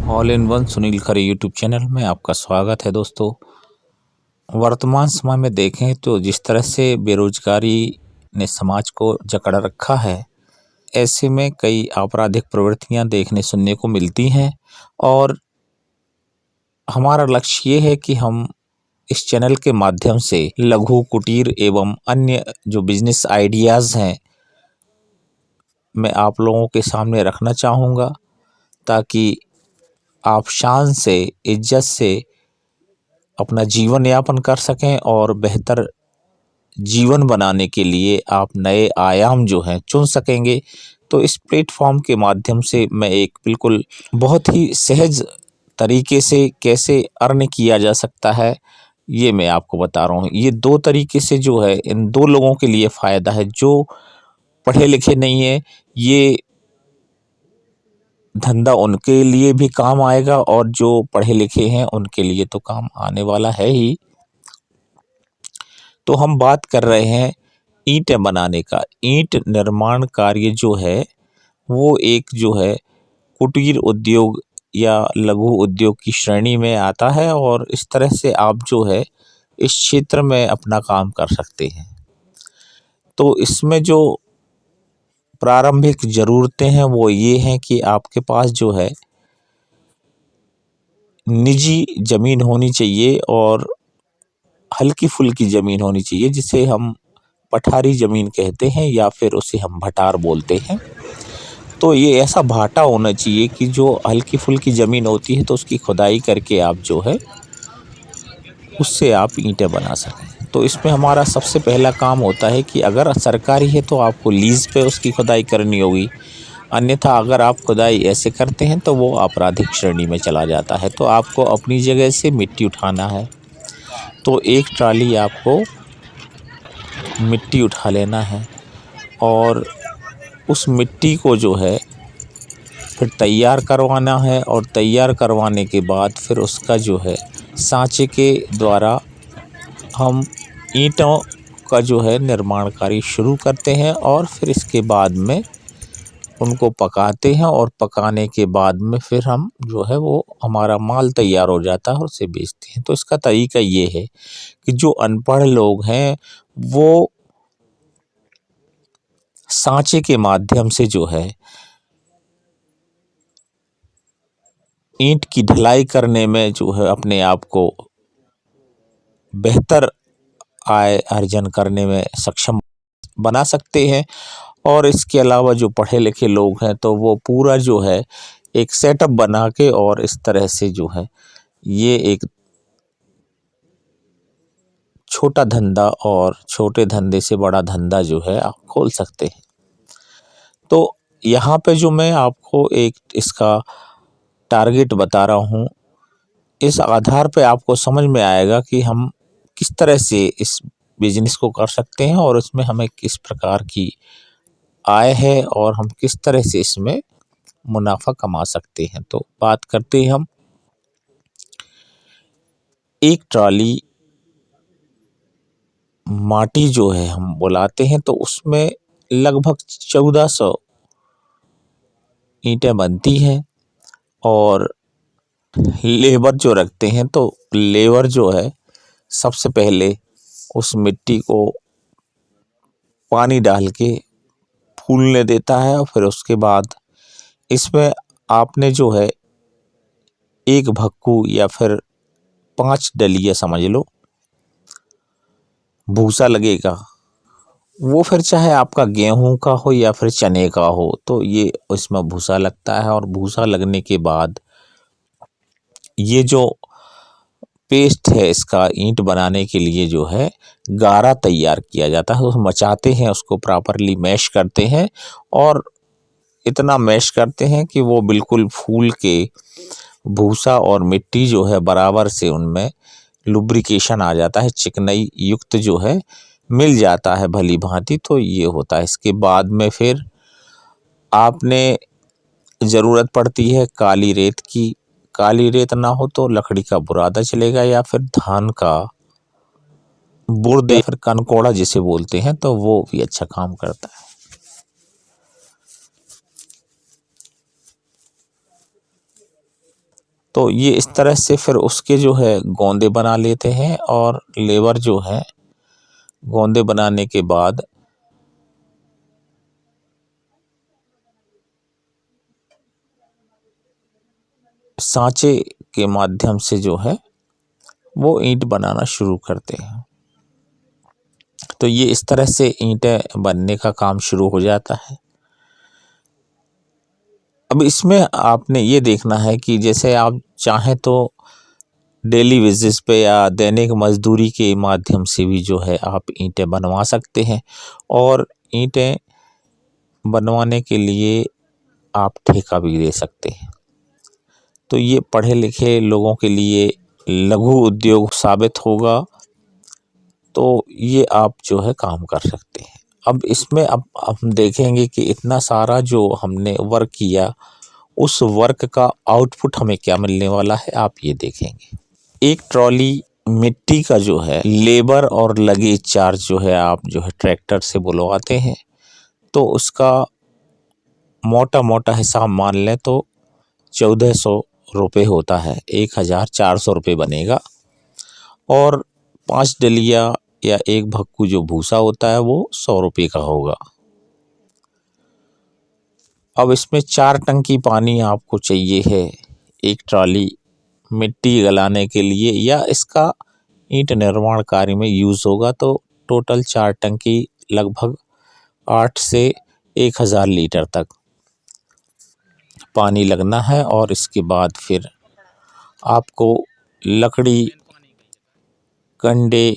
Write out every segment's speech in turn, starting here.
All in one Sunil Khare YouTube channel में आपका स्वागत है। दोस्तों, वर्तमान समय में देखें तो जिस तरह से बेरोजगारी ने समाज को जकड़ रखा है, ऐसे में कई आपराधिक प्रवृत्तियां देखने सुनने को मिलती हैं और हमारा लक्ष्य ये है कि हम इस चैनल के माध्यम से लघु कुटीर एवं अन्य जो बिजनेस आइडियाज़ हैं, मैं आप लोगों के सामने रखना चाहूँगा ताकि आप शान से, इज्जत से अपना जीवन यापन कर सकें और बेहतर जीवन बनाने के लिए आप नए आयाम जो हैं चुन सकेंगे। तो इस प्लेटफॉर्म के माध्यम से मैं एक बिल्कुल बहुत ही सहज तरीके से कैसे अर्न किया जा सकता है, ये मैं आपको बता रहा हूँ। ये दो तरीके से जो है, इन दो लोगों के लिए फ़ायदा है। जो पढ़े लिखे नहीं है, ये धंधा उनके लिए भी काम आएगा और जो पढ़े लिखे हैं उनके लिए तो काम आने वाला है ही। तो हम बात कर रहे हैं ईंटें बनाने का। ईंट निर्माण कार्य जो है वो एक जो है कुटीर उद्योग या लघु उद्योग की श्रेणी में आता है और इस तरह से आप जो है इस क्षेत्र में अपना काम कर सकते हैं। तो इसमें जो प्रारंभिक ज़रूरतें हैं वो ये हैं कि आपके पास जो है निजी ज़मीन होनी चाहिए और हल्की फुल्की ज़मीन होनी चाहिए, जिसे हम पठारी ज़मीन कहते हैं या फिर उसे हम भटार बोलते हैं। तो ये ऐसा भाटा होना चाहिए कि जो हल्की फुल्की ज़मीन होती है तो उसकी खुदाई करके आप जो है उससे आप ईंटें बना सकें। तो इसमें हमारा सबसे पहला काम होता है कि अगर सरकारी है तो आपको लीज़ पे उसकी खुदाई करनी होगी, अन्यथा अगर आप खुदाई ऐसे करते हैं तो वो आपराधिक श्रेणी में चला जाता है। तो आपको अपनी जगह से मिट्टी उठाना है। तो एक ट्राली आपको मिट्टी उठा लेना है और उस मिट्टी को जो है फिर तैयार करवाना है और तैयार करवाने के बाद फिर उसका जो है सांचे के द्वारा हम ईंटों का जो है निर्माण कार्य शुरू करते हैं और फिर इसके बाद में उनको पकाते हैं और पकाने के बाद में फिर हम जो है वो हमारा माल तैयार हो जाता है और उसे बेचते हैं। तो इसका तरीका ये है कि जो अनपढ़ लोग हैं वो सांचे के माध्यम से जो है ईंट की ढलाई करने में जो है अपने आप को बेहतर आय अर्जन करने में सक्षम बना सकते हैं। और इसके अलावा जो पढ़े लिखे लोग हैं तो वो पूरा जो है एक सेटअप बना के और इस तरह से जो है ये एक छोटा धंधा और छोटे धंधे से बड़ा धंधा जो है आप खोल सकते हैं। तो यहाँ पे जो मैं आपको एक इसका टारगेट बता रहा हूँ, इस आधार पे आपको समझ में आएगा कि हम किस तरह से इस बिजनेस को कर सकते हैं और इसमें हमें किस प्रकार की आय है और हम किस तरह से इसमें मुनाफा कमा सकते हैं। तो बात करते हैं हम एक ट्रॉली माटी जो है हम बुलाते हैं तो उसमें लगभग 1400 ईंटें बनती हैं और लेबर जो रखते हैं तो लेबर जो है सबसे पहले उस मिट्टी को पानी डाल के फूलने देता है और फिर उसके बाद इसमें आपने जो है एक भक्कू या फिर 5 डलिया समझ लो भूसा लगेगा। वो फिर चाहे आपका गेहूं का हो या फिर चने का हो, तो ये उसमें भूसा लगता है और भूसा लगने के बाद ये जो पेस्ट है इसका ईंट बनाने के लिए जो है गारा तैयार किया जाता है। उसको मचाते हैं, उसको प्रॉपरली मैश करते हैं और इतना मैश करते हैं कि वो बिल्कुल फूल के भूसा और मिट्टी जो है बराबर से उनमें लुब्रिकेशन आ जाता है, चिकनाई युक्त जो है मिल जाता है भली भांति। तो ये होता है। इसके बाद में फिर आपने ज़रूरत पड़ती है काली रेत की। काली रेत ना हो तो लकड़ी का बुरादा चलेगा या फिर धान का बुर्द या फिर कनकोड़ा जिसे बोलते हैं, तो वो भी अच्छा काम करता है। तो ये इस तरह से फिर उसके जो है गोंदे बना लेते हैं, और लेबर जो है गोंदे बनाने के बाद सांचे के माध्यम से जो है वो ईंट बनाना शुरू करते हैं। तो ये इस तरह से ईंटें बनने का काम शुरू हो जाता है। अब इसमें आपने ये देखना है कि जैसे आप चाहें तो डेली बेसिस पे या दैनिक मजदूरी के माध्यम से भी जो है आप ईंटें बनवा सकते हैं, और ईंटें बनवाने के लिए आप ठेका भी दे सकते हैं। तो ये पढ़े लिखे लोगों के लिए लघु उद्योग साबित होगा, तो ये आप जो है काम कर सकते हैं। अब इसमें अब हम देखेंगे कि इतना सारा जो हमने वर्क किया, उस वर्क का आउटपुट हमें क्या मिलने वाला है, आप ये देखेंगे। एक ट्रॉली मिट्टी का जो है लेबर और लगेज चार्ज जो है आप जो है ट्रैक्टर से बुलवाते हैं, तो उसका मोटा मोटा हिसाब मान लें तो 1400 रुपये होता है, 1400 रुपये बनेगा। और 5 डलिया या एक भक्कू जो भूसा होता है वो 100 रुपये का होगा। अब इसमें 4 टंकी पानी आपको चाहिए है एक ट्रॉली मिट्टी गलाने के लिए, या इसका ईंट निर्माण कार्य में यूज़ होगा, तो टोटल 4 टंकी लगभग 8 से 1000 लीटर तक पानी लगना है। और इसके बाद फिर आपको लकड़ी, कंडे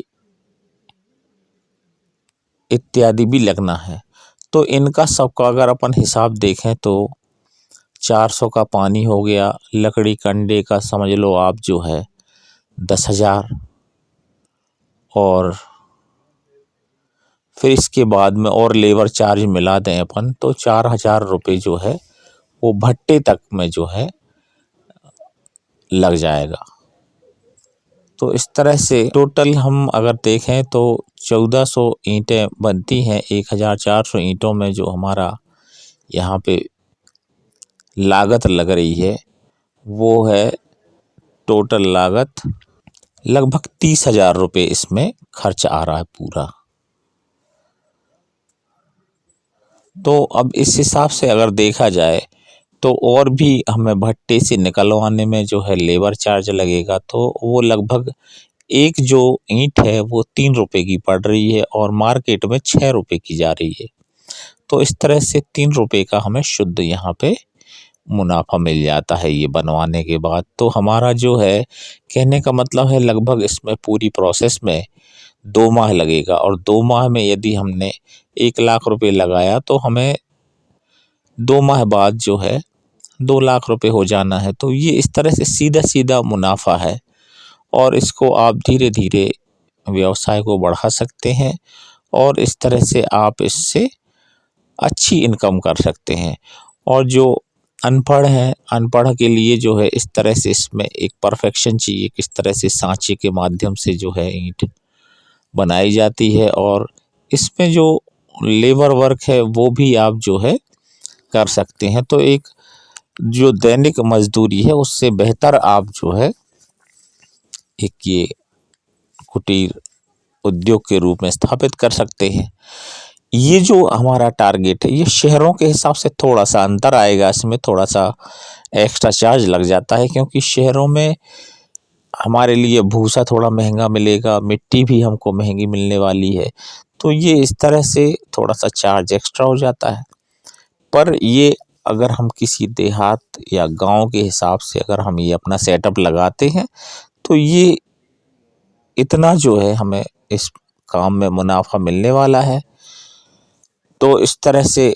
इत्यादि भी लगना है। तो इनका सबका अगर अपन हिसाब देखें तो 400 का पानी हो गया, लकड़ी कंडे का समझ लो आप जो है 10,000, और फिर इसके बाद में और लेबर चार्ज मिला दें अपन तो 4000 रुपये जो है वो भट्टे तक में जो है लग जाएगा। तो इस तरह से टोटल हम अगर देखें तो 1400 ईंटें बनती हैं। 1400 ईंटों में जो हमारा यहाँ पे लागत लग रही है वो है टोटल लागत लगभग 30,000 रुपये इसमें खर्च आ रहा है पूरा। तो अब इस हिसाब से अगर देखा जाए तो और भी हमें भट्टे से निकलवाने में जो है लेबर चार्ज लगेगा, तो वो लगभग एक जो ईंट है वो 3 रुपये की पड़ रही है और मार्केट में 6 रुपये की जा रही है। तो इस तरह से 3 रुपये का हमें शुद्ध यहाँ पे मुनाफा मिल जाता है ये बनवाने के बाद। तो हमारा जो है कहने का मतलब है लगभग इसमें पूरी प्रोसेस में 2 माह लगेगा, और 2 माह में यदि हमने 1 लाख रुपये लगाया तो हमें 2 माह बाद जो है 2 लाख रुपये हो जाना है। तो ये इस तरह से सीधा सीधा मुनाफा है, और इसको आप धीरे धीरे व्यवसाय को बढ़ा सकते हैं, और इस तरह से आप इससे अच्छी इनकम कर सकते हैं। और जो अनपढ़ हैं, अनपढ़ के लिए जो है इस तरह से इसमें एक परफेक्शन चाहिए, किस तरह से सांचे के माध्यम से जो है ईंट बनाई जाती है, और इसमें जो लेबर वर्क है वो भी आप जो है कर सकते हैं। तो एक जो दैनिक मजदूरी है उससे बेहतर आप जो है एक ये कुटीर उद्योग के रूप में स्थापित कर सकते हैं। ये जो हमारा टारगेट है ये शहरों के हिसाब से थोड़ा सा अंतर आएगा, इसमें थोड़ा सा एक्स्ट्रा चार्ज लग जाता है, क्योंकि शहरों में हमारे लिए भूसा थोड़ा महंगा मिलेगा, मिट्टी भी हमको महंगी मिलने वाली है। तो ये इस तरह से थोड़ा सा चार्ज एक्स्ट्रा हो जाता है। पर ये अगर हम किसी देहात या गांव के हिसाब से अगर हम ये अपना सेटअप लगाते हैं तो ये इतना जो है हमें इस काम में मुनाफा मिलने वाला है। तो इस तरह से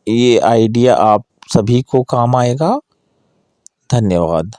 ये आइडिया आप सभी को काम आएगा। धन्यवाद।